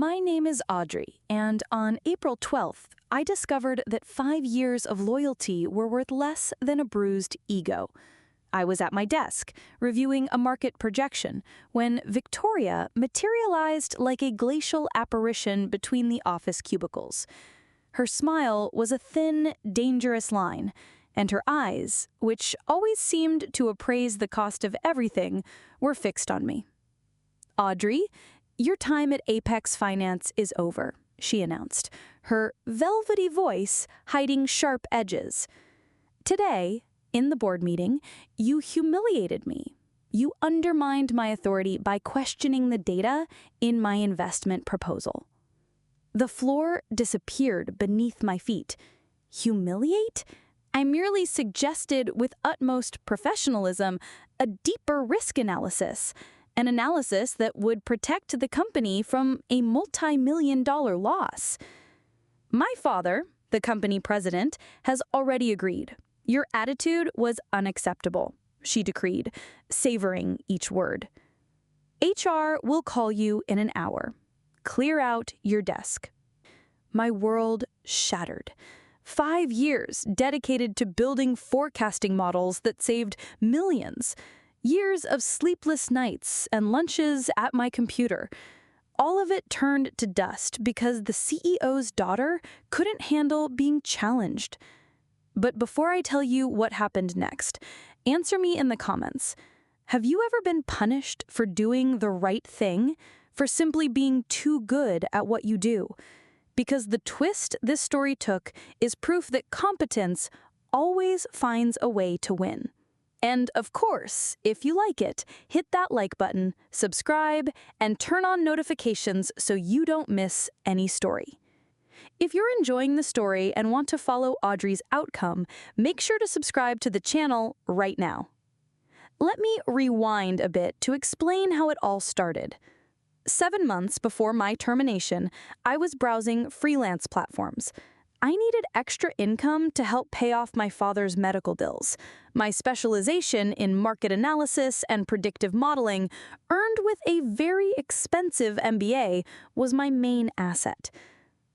My name is Audrey, and on April 12th, I discovered that 5 years of loyalty were worth less than a bruised ego. I was at my desk, reviewing a market projection, when Victoria materialized like a glacial apparition between the office cubicles. Her smile was a thin, dangerous line, and her eyes, which always seemed to appraise the cost of everything, were fixed on me. "Audrey, your time at Apex Finance is over," she announced, her velvety voice hiding sharp edges. "Today, in the board meeting, you humiliated me. You undermined my authority by questioning the data in my investment proposal." The floor disappeared beneath my feet. Humiliate? I merely suggested with utmost professionalism a deeper risk analysis, an analysis that would protect the company from a multi-million-dollar loss. "My father, the company president, has already agreed. Your attitude was unacceptable," she decreed, savoring each word. "HR will call you in an hour. Clear out your desk." My world shattered. 5 years dedicated to building forecasting models that saved millions. Years of sleepless nights and lunches at my computer. All of it turned to dust because the CEO's daughter couldn't handle being challenged. But before I tell you what happened next, answer me in the comments. Have you ever been punished for doing the right thing? For simply being too good at what you do? Because the twist this story took is proof that competence always finds a way to win. And of course, if you like it, hit that like button, subscribe, and turn on notifications so you don't miss any story. If you're enjoying the story and want to follow Audrey's outcome, make sure to subscribe to the channel right now. Let me rewind a bit to explain how it all started. 7 months before my termination, I was browsing freelance platforms. I needed extra income to help pay off my father's medical bills. My specialization in market analysis and predictive modeling, earned with a very expensive MBA, was my main asset.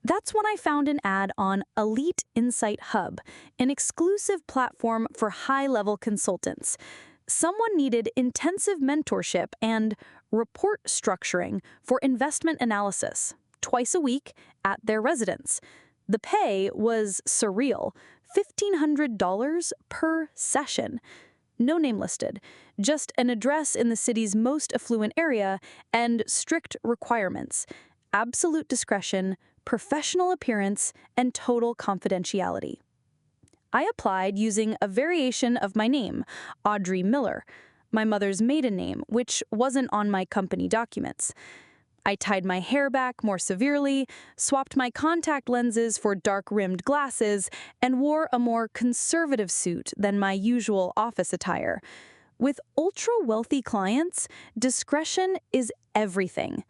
That's when I found an ad on Elite Insight Hub, an exclusive platform for high-level consultants. Someone needed intensive mentorship and report structuring for investment analysis, twice a week at their residence. The pay was surreal, $1,500 per session. No name listed, just an address in the city's most affluent area and strict requirements: absolute discretion, professional appearance, and total confidentiality. I applied using a variation of my name, Audrey Miller, my mother's maiden name, which wasn't on my company documents. I tied my hair back more severely, swapped my contact lenses for dark-rimmed glasses, and wore a more conservative suit than my usual office attire. With ultra-wealthy clients, discretion is everything.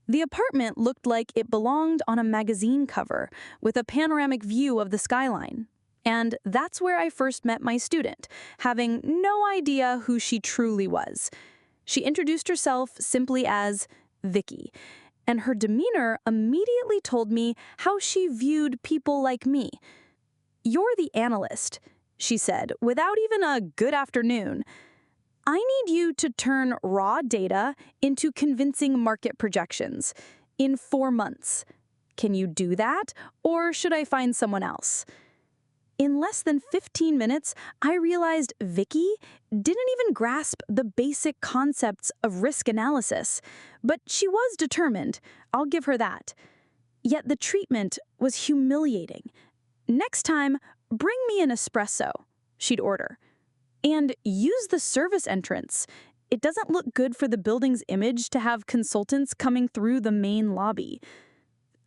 The apartment looked like it belonged on a magazine cover, with a panoramic view of the skyline. And that's where I first met my student, having no idea who she truly was. She introduced herself simply as Vicky, and her demeanor immediately told me how she viewed people like me. "You're the analyst," she said, without even a good afternoon. "I need you to turn raw data into convincing market projections in 4 months. Can you do that, or should I find someone else?" In less than 15 minutes, I realized Vicky didn't even grasp the basic concepts of risk analysis. But she was determined, I'll give her that. Yet the treatment was humiliating. "Next time, bring me an espresso," she'd order. "And use the service entrance. It doesn't look good for the building's image to have consultants coming through the main lobby."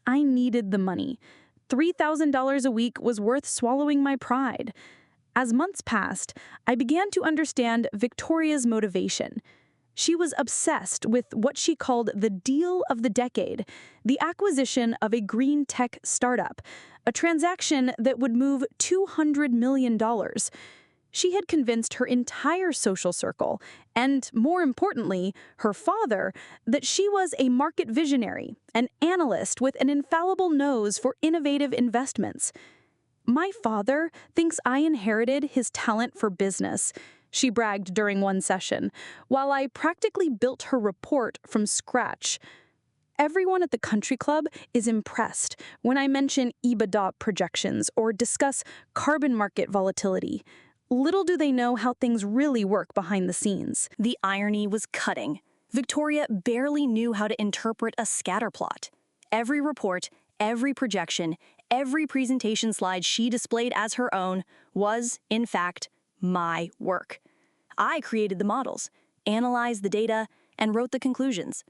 I needed the money. $3,000 a week was worth swallowing my pride. As months passed, I began to understand Victoria's motivation. She was obsessed with what she called the deal of the decade, the acquisition of a green tech startup, a transaction that would move $200 million. She had convinced her entire social circle, and more importantly, her father, that she was a market visionary, an analyst with an infallible nose for innovative investments. "My father thinks I inherited his talent for business," she bragged during one session, "while I practically built her report from scratch. Everyone at the country club is impressed when I mention EBITDA projections or discuss carbon market volatility. Little do they know how things really work behind the scenes." The irony was cutting. Victoria barely knew how to interpret a scatterplot. Every report, every projection, every presentation slide she displayed as her own was, in fact, my work. I created the models, analyzed the data, and wrote the conclusions.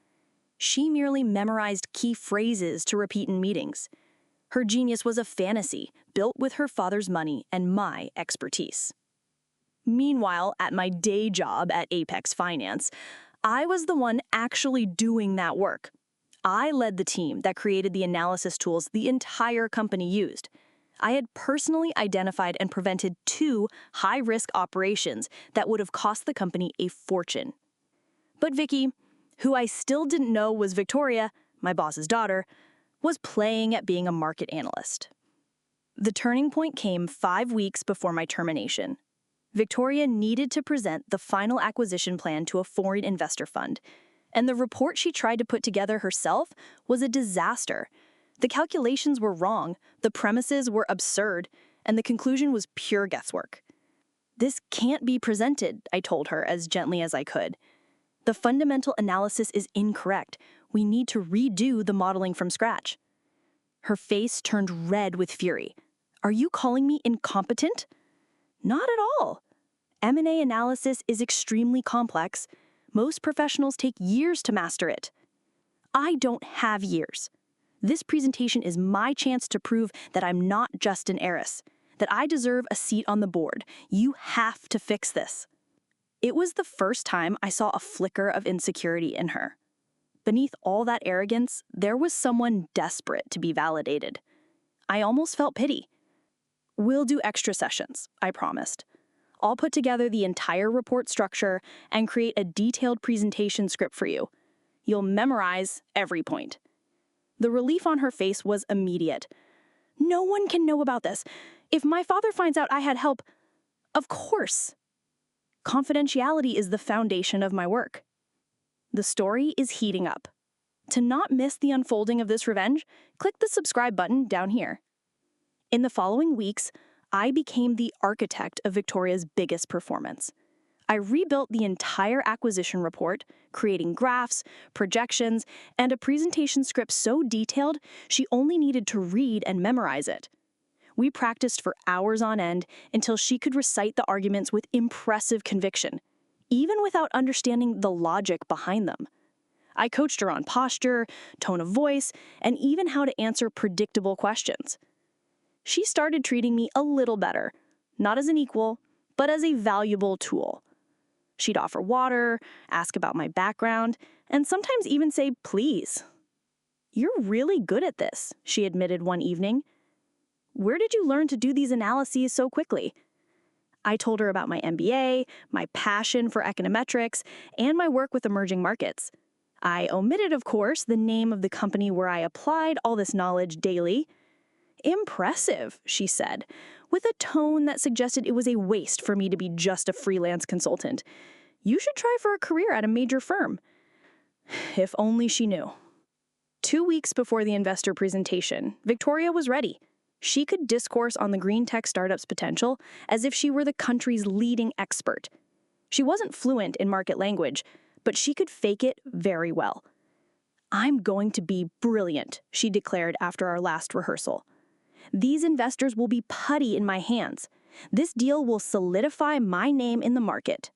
She merely memorized key phrases to repeat in meetings. Her genius was a fantasy built with her father's money and my expertise. Meanwhile, at my day job at Apex Finance, I was the one actually doing that work. I led the team that created the analysis tools the entire company used. I had personally identified and prevented 2 high-risk operations that would have cost the company a fortune. But Vicky, who I still didn't know was Victoria, my boss's daughter, was playing at being a market analyst. The turning point came 5 weeks before my termination. Victoria needed to present the final acquisition plan to a foreign investor fund, and the report she tried to put together herself was a disaster. The calculations were wrong, the premises were absurd, and the conclusion was pure guesswork. "This can't be presented," I told her as gently as I could. "The fundamental analysis is incorrect. We need to redo the modeling from scratch." Her face turned red with fury. "Are you calling me incompetent?" "Not at all. M&A analysis is extremely complex. Most professionals take years to master it." "I don't have years. This presentation is my chance to prove that I'm not just an heiress, that I deserve a seat on the board. You have to fix this." It was the first time I saw a flicker of insecurity in her. Beneath all that arrogance, there was someone desperate to be validated. I almost felt pity. "We'll do extra sessions," I promised. "I'll put together the entire report structure and create a detailed presentation script for you. You'll memorize every point." The relief on her face was immediate. "No one can know about this. If my father finds out I had help..." "Of course. Confidentiality is the foundation of my work." The story is heating up. To not miss the unfolding of this revenge, click the subscribe button down here. In the following weeks, I became the architect of Victoria's biggest performance. I rebuilt the entire acquisition report, creating graphs, projections, and a presentation script so detailed she only needed to read and memorize it. We practiced for hours on end until she could recite the arguments with impressive conviction, even without understanding the logic behind them. I coached her on posture, tone of voice, and even how to answer predictable questions. She started treating me a little better, not as an equal, but as a valuable tool. She'd offer water, ask about my background, and sometimes even say, "Please." "You're really good at this," she admitted one evening. "Where did you learn to do these analyses so quickly?" I told her about my MBA, my passion for econometrics, and my work with emerging markets. I omitted, of course, the name of the company where I applied all this knowledge daily. "Impressive," she said, with a tone that suggested it was a waste for me to be just a freelance consultant. "You should try for a career at a major firm." If only she knew. 2 weeks before the investor presentation, Victoria was ready. She could discourse on the green tech startup's potential as if she were the country's leading expert. She wasn't fluent in market language, but she could fake it very well. "I'm going to be brilliant," she declared after our last rehearsal. "These investors will be putty in my hands. This deal will solidify my name in the market."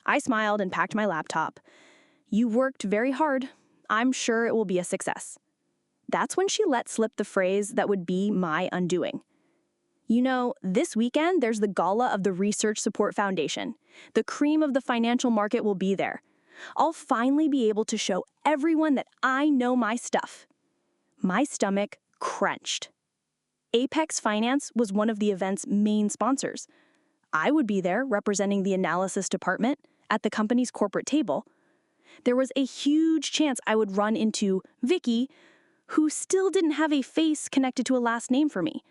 I smiled and packed my laptop. "You worked very hard. I'm sure it will be a success." That's when she let slip the phrase that would be my undoing. "You know, this weekend there's the gala of the Research Support Foundation. The cream of the financial market will be there. I'll finally be able to show everyone that I know my stuff." My stomach crunched. Apex Finance was one of the event's main sponsors. I would be there representing the analysis department at the company's corporate table. There was a huge chance I would run into Vicky, who still didn't have a face connected to a last name for me.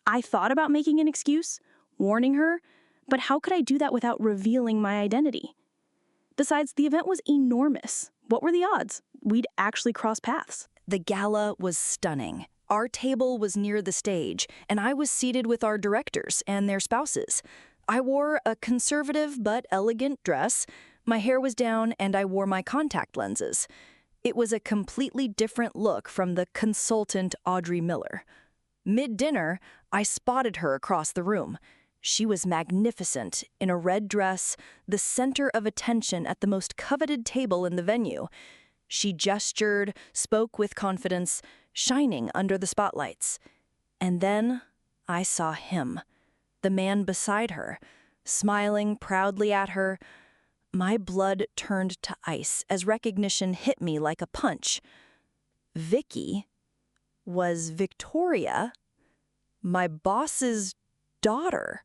I thought about making an excuse, warning her, but how could I do that without revealing my identity? Besides, the event was enormous. What were the odds we'd actually cross paths? The gala was stunning. Our table was near the stage, and I was seated with our directors and their spouses. I wore a conservative but elegant dress. My hair was down, and I wore my contact lenses. It was a completely different look from the consultant Audrey Miller. Mid-dinner, I spotted her across the room. She was magnificent, in a red dress, the center of attention at the most coveted table in the venue. She gestured, spoke with confidence, shining under the spotlights. And then I saw him, the man beside her, smiling proudly at her. My blood turned to ice as recognition hit me like a punch. Vicky was Victoria, my boss's daughter.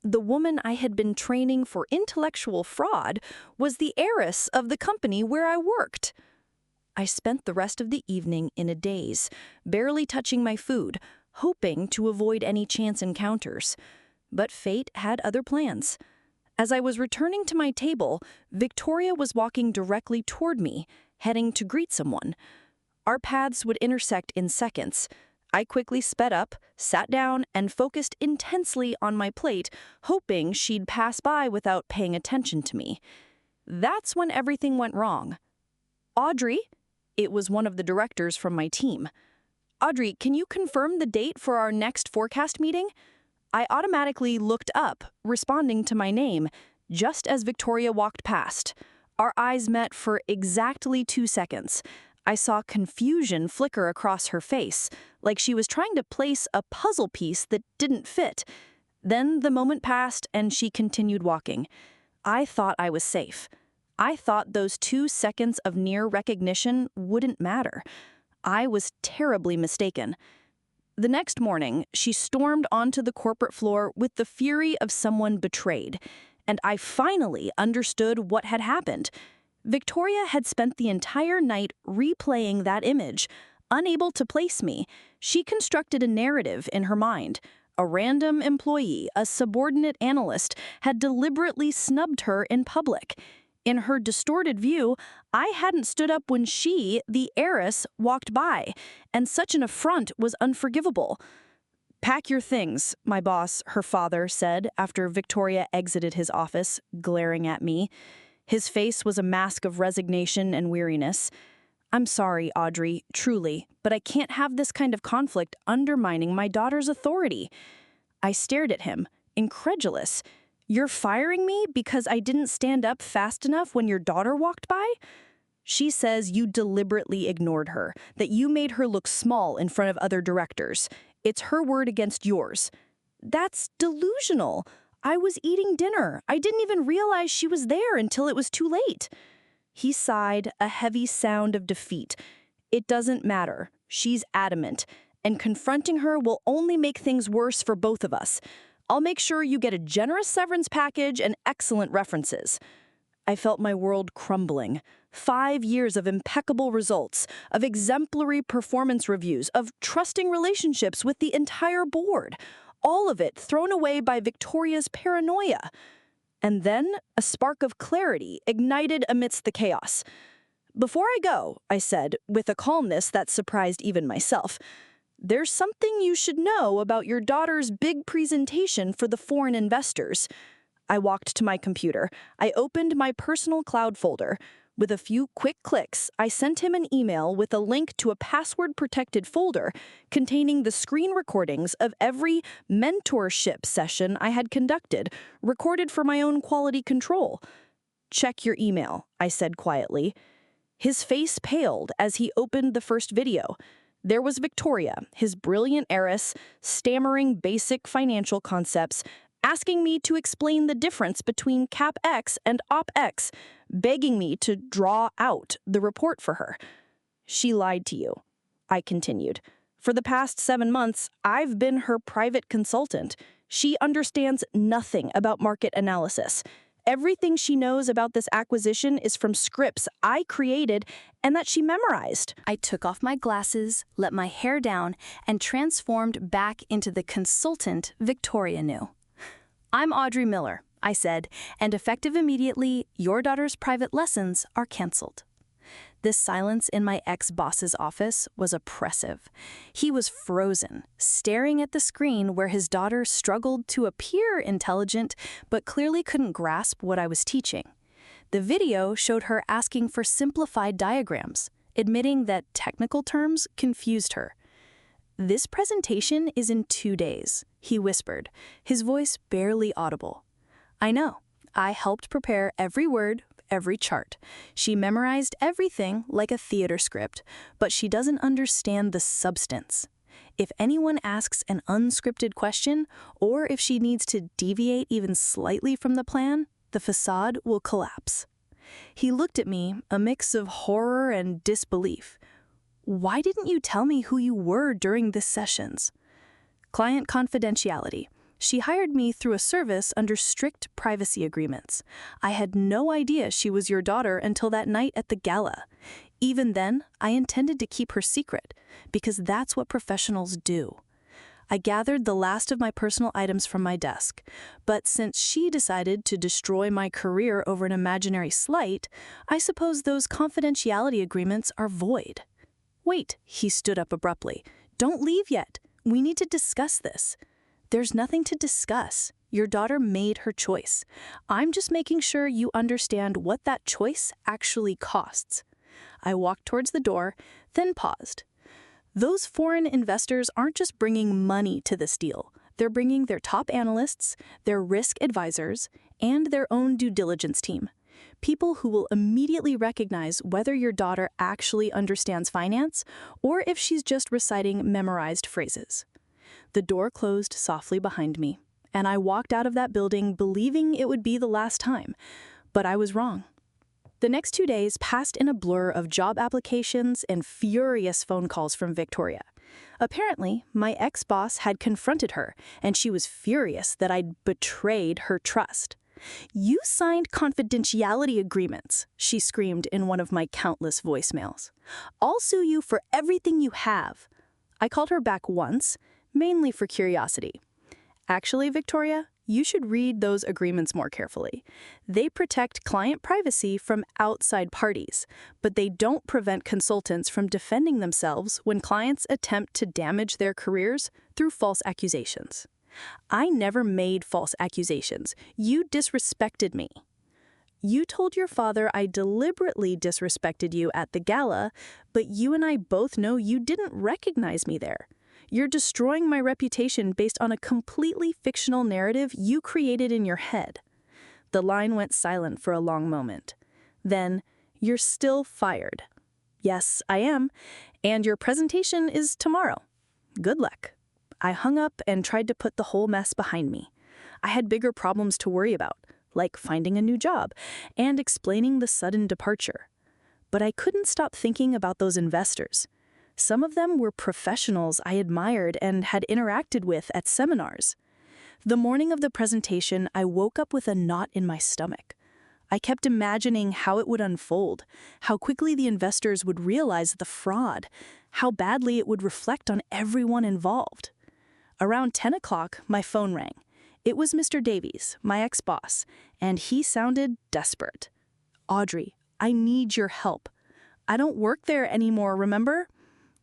The woman I had been training for intellectual fraud was the heiress of the company where I worked. I spent the rest of the evening in a daze, barely touching my food, hoping to avoid any chance encounters. But fate had other plans. As I was returning to my table, Victoria was walking directly toward me, heading to greet someone. Our paths would intersect in seconds. I quickly sped up, sat down, and focused intensely on my plate, hoping she'd pass by without paying attention to me. That's when everything went wrong. "Audrey?" It was one of the directors from my team. "Audrey, can you confirm the date for our next forecast meeting?" I automatically looked up, responding to my name, just as Victoria walked past. Our eyes met for exactly 2 seconds. I saw confusion flicker across her face, like she was trying to place a puzzle piece that didn't fit. Then the moment passed and she continued walking. I thought I was safe. I thought those 2 seconds of near recognition wouldn't matter. I was terribly mistaken. The next morning, she stormed onto the corporate floor with the fury of someone betrayed, and I finally understood what had happened. Victoria had spent the entire night replaying that image. Unable to place me, she constructed a narrative in her mind. A random employee, a subordinate analyst, had deliberately snubbed her in public. In her distorted view, I hadn't stood up when she, the heiress, walked by, and such an affront was unforgivable. "Pack your things," my boss, her father, said after Victoria exited his office, glaring at me. His face was a mask of resignation and weariness. "I'm sorry, Audrey, truly, but I can't have this kind of conflict undermining my daughter's authority." I stared at him, incredulous. "You're firing me because I didn't stand up fast enough when your daughter walked by?" "She says you deliberately ignored her, that you made her look small in front of other directors. It's her word against yours." "That's delusional. I was eating dinner. I didn't even realize she was there until it was too late." He sighed, a heavy sound of defeat. "It doesn't matter. She's adamant, and confronting her will only make things worse for both of us. I'll make sure you get a generous severance package and excellent references." I felt my world crumbling. 5 years of impeccable results, of exemplary performance reviews, of trusting relationships with the entire board. All of it thrown away by Victoria's paranoia. And then a spark of clarity ignited amidst the chaos. "Before I go," I said, with a calmness that surprised even myself, "there's something you should know about your daughter's big presentation for the foreign investors." I walked to my computer. I opened my personal cloud folder. With a few quick clicks, I sent him an email with a link to a password-protected folder containing the screen recordings of every mentorship session I had conducted, recorded for my own quality control. "Check your email," I said quietly. His face paled as he opened the first video. There was Victoria, his brilliant heiress, stammering basic financial concepts, asking me to explain the difference between CapEx and OpEx, begging me to draw out the report for her. "She lied to you," I continued. "For the past 7 months, I've been her private consultant. She understands nothing about market analysis. Everything she knows about this acquisition is from scripts I created and that she memorized. I took off my glasses, let my hair down, and transformed back into the consultant Victoria knew. "I'm Audrey Miller," I said, "and effective immediately, your daughter's private lessons are canceled." This silence in my ex-boss's office was oppressive. He was frozen, staring at the screen where his daughter struggled to appear intelligent but clearly couldn't grasp what I was teaching. The video showed her asking for simplified diagrams, admitting that technical terms confused her. "This presentation is in 2 days," he whispered, his voice barely audible. "I know. I helped prepare every word, every chart. She memorized everything like a theater script, but she doesn't understand the substance. If anyone asks an unscripted question, or if she needs to deviate even slightly from the plan, the facade will collapse." He looked at me, a mix of horror and disbelief. "Why didn't you tell me who you were during the sessions?" "Client confidentiality. She hired me through a service under strict privacy agreements. I had no idea she was your daughter until that night at the gala. Even then, I intended to keep her secret, because that's what professionals do." I gathered the last of my personal items from my desk, but since she decided to destroy my career over an imaginary slight, I suppose those confidentiality agreements are void. "Wait," he stood up abruptly. "Don't leave yet. We need to discuss this." "There's nothing to discuss. Your daughter made her choice. I'm just making sure you understand what that choice actually costs." I walked towards the door, then paused. "Those foreign investors aren't just bringing money to this deal. They're bringing their top analysts, their risk advisors, and their own due diligence team. People who will immediately recognize whether your daughter actually understands finance or if she's just reciting memorized phrases." The door closed softly behind me, and I walked out of that building believing it would be the last time, but I was wrong. The next 2 days passed in a blur of job applications and furious phone calls from Victoria. Apparently, my ex-boss had confronted her, and she was furious that I'd betrayed her trust. "You signed confidentiality agreements," she screamed in one of my countless voicemails. "I'll sue you for everything you have." I called her back once, mainly for curiosity. "Actually, Victoria, you should read those agreements more carefully. They protect client privacy from outside parties, but they don't prevent consultants from defending themselves when clients attempt to damage their careers through false accusations." "I never made false accusations. You disrespected me." "You told your father I deliberately disrespected you at the gala, but you and I both know you didn't recognize me there. You're destroying my reputation based on a completely fictional narrative you created in your head." The line went silent for a long moment. Then, "You're still fired." "Yes, I am. And your presentation is tomorrow. Good luck." I hung up and tried to put the whole mess behind me. I had bigger problems to worry about, like finding a new job and explaining the sudden departure. But I couldn't stop thinking about those investors. Some of them were professionals I admired and had interacted with at seminars. The morning of the presentation, I woke up with a knot in my stomach. I kept imagining how it would unfold, how quickly the investors would realize the fraud, how badly it would reflect on everyone involved. Around 10 o'clock, my phone rang. It was Mr. Davies, my ex-boss, and he sounded desperate. "Audrey, I need your help. I don't work there anymore, remember?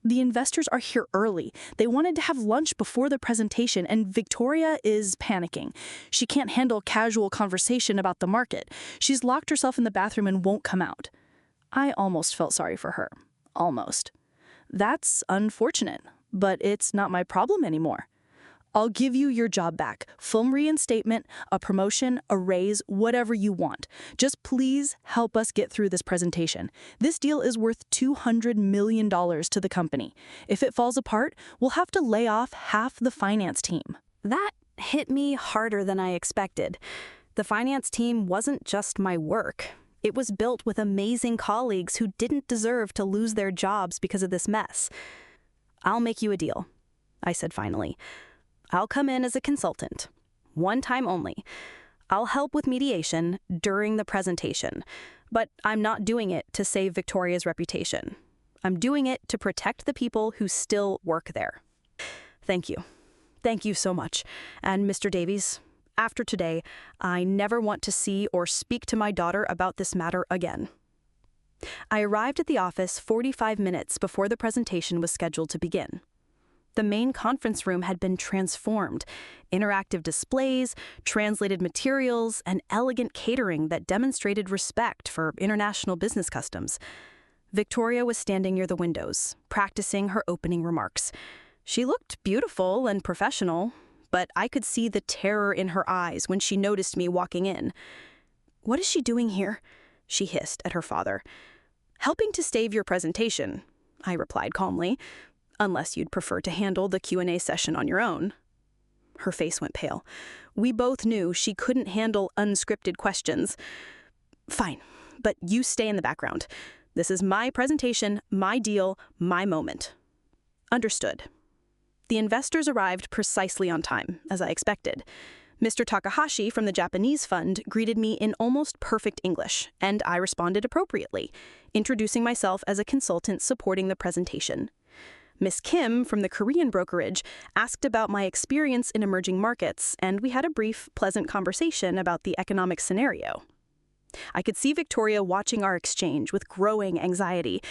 The investors are here early. They wanted to have lunch before the presentation, and Victoria is panicking. She can't handle casual conversation about the market. She's locked herself in the bathroom and won't come out." I almost felt sorry for her. Almost. "That's unfortunate, but it's not my problem anymore. I'll give you your job back, full reinstatement, a promotion, a raise, whatever you want. Just please help us get through this presentation. This deal is worth $200 million to the company. If it falls apart, we'll have to lay off half the finance team." That hit me harder than I expected. The finance team wasn't just my work. It was built with amazing colleagues who didn't deserve to lose their jobs because of this mess. "I'll make you a deal," I said finally. "I'll come in as a consultant. One time only. I'll help with mediation during the presentation, but I'm not doing it to save Victoria's reputation. I'm doing it to protect the people who still work there. Thank you. Thank you so much. And Mr. Davies, after today, I never want to see or speak to my daughter about this matter again. I arrived at the office 45 minutes before the presentation was scheduled to begin. The main conference room had been transformed. Interactive displays, translated materials, and elegant catering that demonstrated respect for international business customs. Victoria was standing near the windows, practicing her opening remarks. She looked beautiful and professional, but I could see the terror in her eyes when she noticed me walking in. "What is she doing here?" she hissed at her father. "Helping to stave your presentation," I replied calmly, "unless you'd prefer to handle the Q&A session on your own." Her face went pale. We both knew she couldn't handle unscripted questions. "Fine, but you stay in the background. This is my presentation, my deal, my moment." "Understood." The investors arrived precisely on time, as I expected. Mr. Takahashi from the Japanese fund greeted me in almost perfect English, and I responded appropriately, introducing myself as a consultant supporting the presentation. Miss Kim from the Korean brokerage asked about my experience in emerging markets, and we had a brief, pleasant conversation about the economic scenario. I could see Victoria watching our exchange with growing anxiety.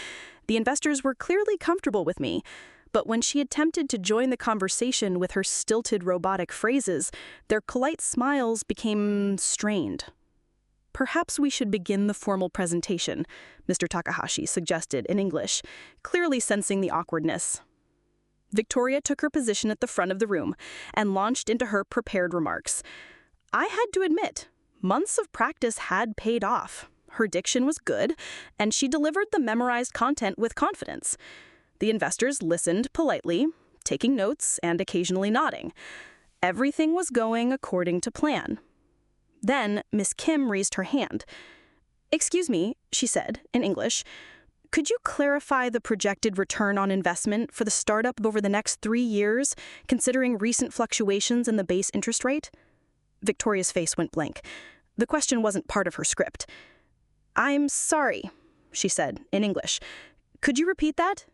The investors were clearly comfortable with me, but when she attempted to join the conversation with her stilted robotic phrases, their polite smiles became strained. "Perhaps we should begin the formal presentation," Mr. Takahashi suggested in English, clearly sensing the awkwardness. Victoria took her position at the front of the room and launched into her prepared remarks. I had to admit, months of practice had paid off. Her diction was good, and she delivered the memorized content with confidence. The investors listened politely, taking notes and occasionally nodding. Everything was going according to plan. Then Miss Kim raised her hand. "Excuse me," she said in English, "could you clarify the projected return on investment for the startup over the next 3 years, considering recent fluctuations in the base interest rate?" Victoria's face went blank. The question wasn't part of her script. "I'm sorry," she said in English. "Could you repeat that?"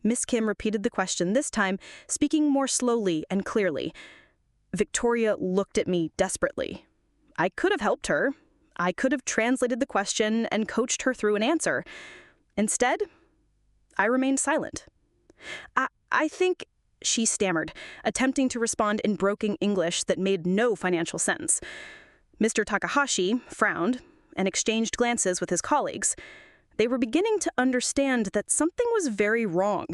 Miss Kim repeated the question, this time speaking more slowly and clearly. Victoria looked at me desperately. I could have helped her. I could have translated the question and coached her through an answer. Instead, I remained silent. I think, she stammered, attempting to respond in broken English that made no financial sense. Mr. Takahashi frowned and exchanged glances with his colleagues. They were beginning to understand that something was very wrong.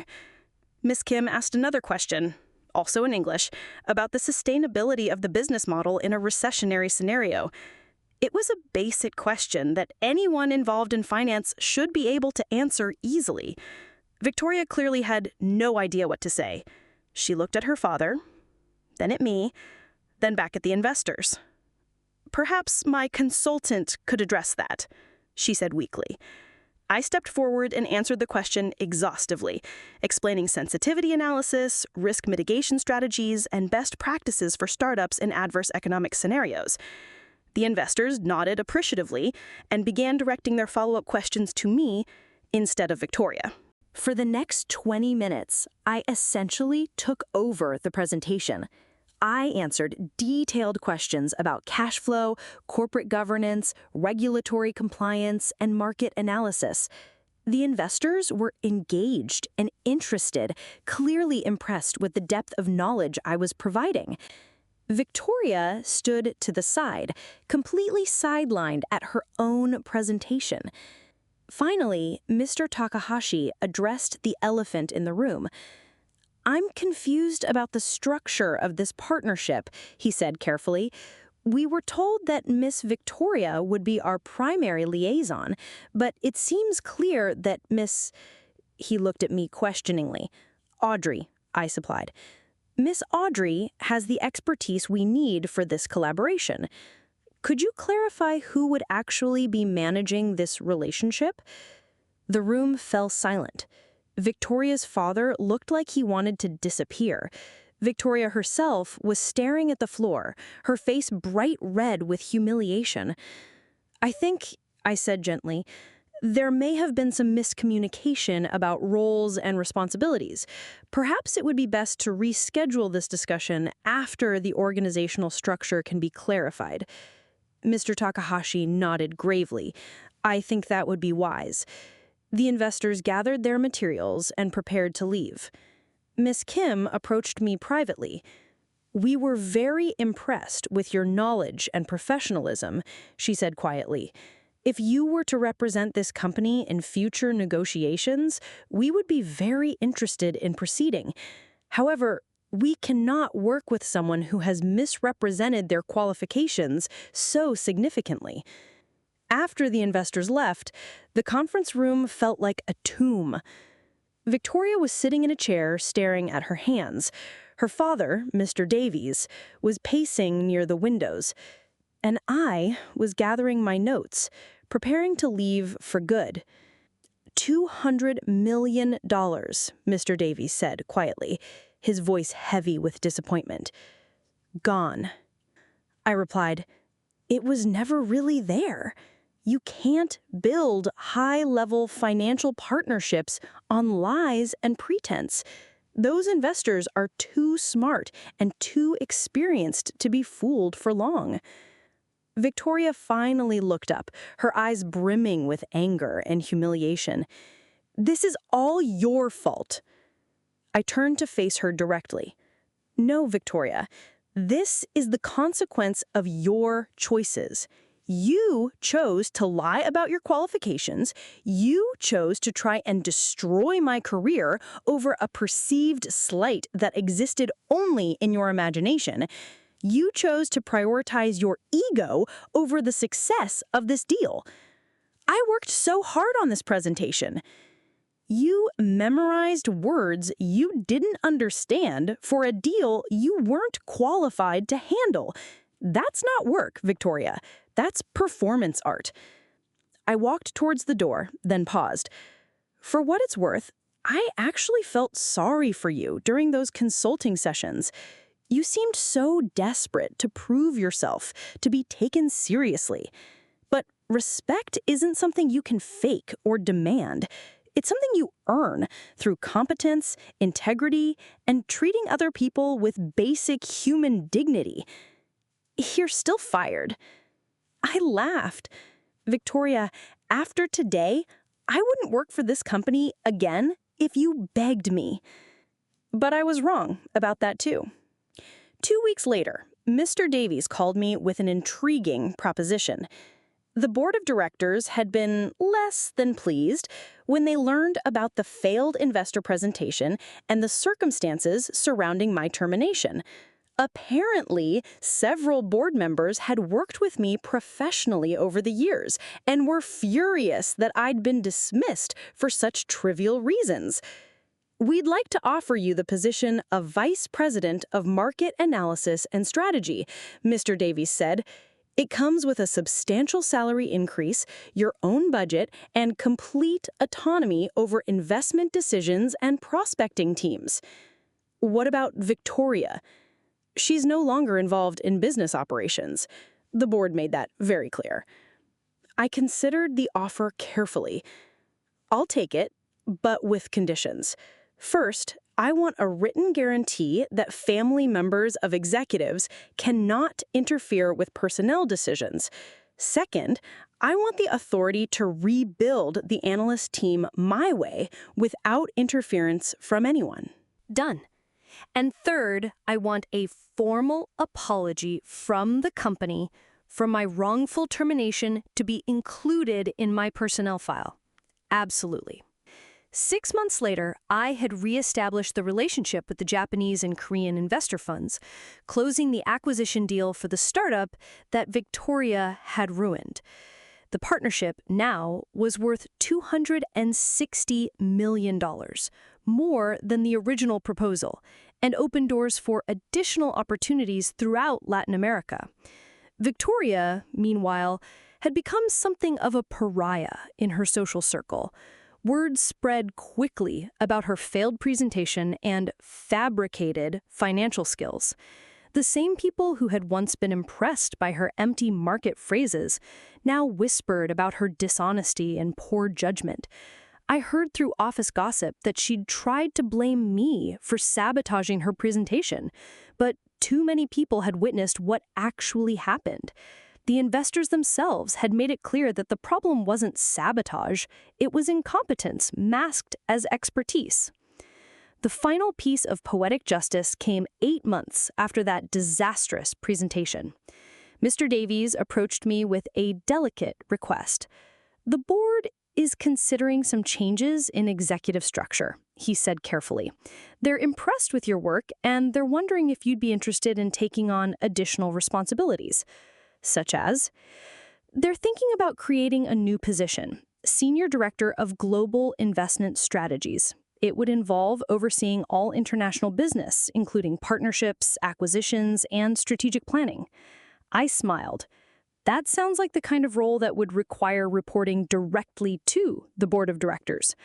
Miss Kim asked another question, also in English, about the sustainability of the business model in a recessionary scenario. It was a basic question that anyone involved in finance should be able to answer easily. Victoria clearly had no idea what to say. She looked at her father, then at me, then back at the investors. "Perhaps my consultant could address that," she said weakly. I stepped forward and answered the question exhaustively, explaining sensitivity analysis, risk mitigation strategies, and best practices for startups in adverse economic scenarios. The investors nodded appreciatively and began directing their follow-up questions to me instead of Victoria. For the next 20 minutes, I essentially took over the presentation. I answered detailed questions about cash flow, corporate governance, regulatory compliance, and market analysis. The investors were engaged and interested, clearly impressed with the depth of knowledge I was providing. Victoria stood to the side, completely sidelined at her own presentation. Finally, Mr. Takahashi addressed the elephant in the room. "I'm confused about the structure of this partnership," he said carefully. "We were told that Miss Victoria would be our primary liaison, but it seems clear that Miss—" He looked at me questioningly. "Audrey," I supplied. "Miss Audrey has the expertise we need for this collaboration. Could you clarify who would actually be managing this relationship?" The room fell silent. Victoria's father looked like he wanted to disappear. Victoria herself was staring at the floor, her face bright red with humiliation. "I think," I said gently, "there may have been some miscommunication about roles and responsibilities. Perhaps it would be best to reschedule this discussion after the organizational structure can be clarified." Mr. Takahashi nodded gravely. "I think that would be wise." The investors gathered their materials and prepared to leave. Miss Kim approached me privately. "We were very impressed with your knowledge and professionalism," she said quietly. "If you were to represent this company in future negotiations, we would be very interested in proceeding. However, we cannot work with someone who has misrepresented their qualifications so significantly." After the investors left, the conference room felt like a tomb. Victoria was sitting in a chair staring at her hands. Her father, Mr. Davies, was pacing near the windows, and I was gathering my notes, preparing to leave for good. $200 million, Mr. Davies said quietly, his voice heavy with disappointment. "Gone." I replied, "It was never really there. You can't build high-level financial partnerships on lies and pretense. Those investors are too smart and too experienced to be fooled for long." Victoria finally looked up, her eyes brimming with anger and humiliation. "This is all your fault." I turned to face her directly. "No, Victoria, this is the consequence of your choices. You chose to lie about your qualifications. You chose to try and destroy my career over a perceived slight that existed only in your imagination. You chose to prioritize your ego over the success of this deal. I worked so hard on this presentation. You memorized words you didn't understand for a deal you weren't qualified to handle. That's not work, Victoria. That's performance art." I walked towards the door, then paused. "For what it's worth, I actually felt sorry for you during those consulting sessions. You seemed so desperate to prove yourself, to be taken seriously. But respect isn't something you can fake or demand. It's something you earn through competence, integrity, and treating other people with basic human dignity. You're still fired." I laughed. "Victoria, after today, I wouldn't work for this company again if you begged me." But I was wrong about that too. 2 weeks later, Mr. Davies called me with an intriguing proposition. The board of directors had been less than pleased when they learned about the failed investor presentation and the circumstances surrounding my termination. Apparently, several board members had worked with me professionally over the years and were furious that I'd been dismissed for such trivial reasons. "We'd like to offer you the position of Vice President of Market Analysis and Strategy," Mr. Davies said. "It comes with a substantial salary increase, your own budget, and complete autonomy over investment decisions and prospecting teams." What about Victoria? She's no longer involved in business operations. The board made that very clear. I considered the offer carefully. "I'll take it, but with conditions. First, I want a written guarantee that family members of executives cannot interfere with personnel decisions. Second, I want the authority to rebuild the analyst team my way without interference from anyone." Done. And third, I want a formal apology from the company for my wrongful termination to be included in my personnel file. Absolutely. 6 months later, I had reestablished the relationship with the Japanese and Korean investor funds, closing the acquisition deal for the startup that Victoria had ruined. The partnership now was worth $260 million, more than the original proposal, and opened doors for additional opportunities throughout Latin America. Victoria, meanwhile, had become something of a pariah in her social circle. Word spread quickly about her failed presentation and fabricated financial skills. The same people who had once been impressed by her empty market phrases now whispered about her dishonesty and poor judgment. I heard through office gossip that she'd tried to blame me for sabotaging her presentation, but too many people had witnessed what actually happened. The investors themselves had made it clear that the problem wasn't sabotage, it was incompetence masked as expertise. The final piece of poetic justice came 8 months after that disastrous presentation. Mr. Davies approached me with a delicate request. "The board is considering some changes in executive structure," he said carefully. "They're impressed with your work, and they're wondering if you'd be interested in taking on additional responsibilities." Such as, they're thinking about creating a new position, Senior Director of Global Investment Strategies. It would involve overseeing all international business, including partnerships, acquisitions, and strategic planning. I smiled. That sounds like the kind of role that would require reporting directly to the board of directors.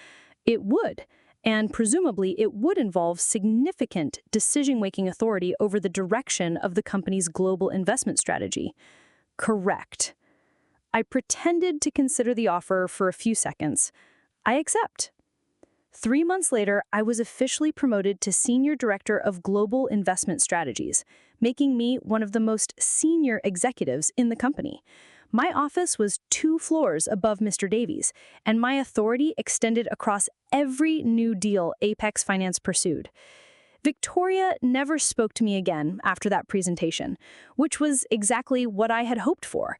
It would, and presumably it would involve significant decision-making authority over the direction of the company's global investment strategy. Correct. I pretended to consider the offer for a few seconds. I accept. 3 months later, I was officially promoted to Senior Director of Global Investment Strategies, making me one of the most senior executives in the company. My office was 2 floors above Mr. Davies, and my authority extended across every new deal Apex Finance pursued. Victoria never spoke to me again after that presentation, which was exactly what I had hoped for.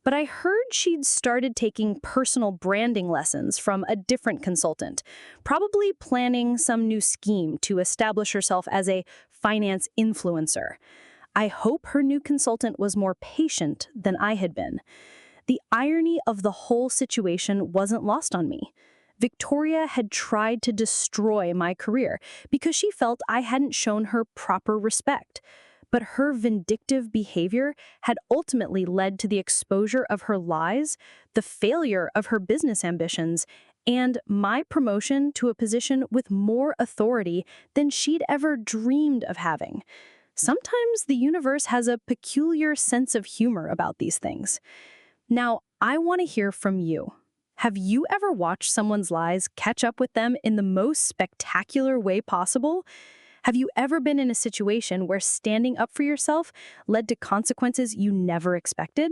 But I heard she'd started taking personal branding lessons from a different consultant, probably planning some new scheme to establish herself as a finance influencer. I hope her new consultant was more patient than I had been. The irony of the whole situation wasn't lost on me. Victoria had tried to destroy my career because she felt I hadn't shown her proper respect. But her vindictive behavior had ultimately led to the exposure of her lies, the failure of her business ambitions, and my promotion to a position with more authority than she'd ever dreamed of having. Sometimes the universe has a peculiar sense of humor about these things. Now, I want to hear from you. Have you ever watched someone's lies catch up with them in the most spectacular way possible? Have you ever been in a situation where standing up for yourself led to consequences you never expected?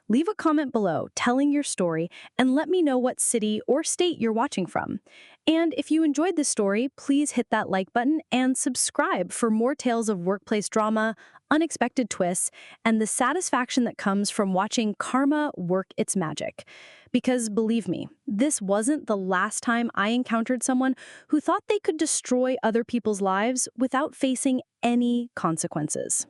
Leave a comment below telling your story and let me know what city or state you're watching from. And if you enjoyed this story, please hit that like button and subscribe for more tales of workplace drama, unexpected twists, and the satisfaction that comes from watching karma work its magic. Because believe me, this wasn't the last time I encountered someone who thought they could destroy other people's lives without facing any consequences.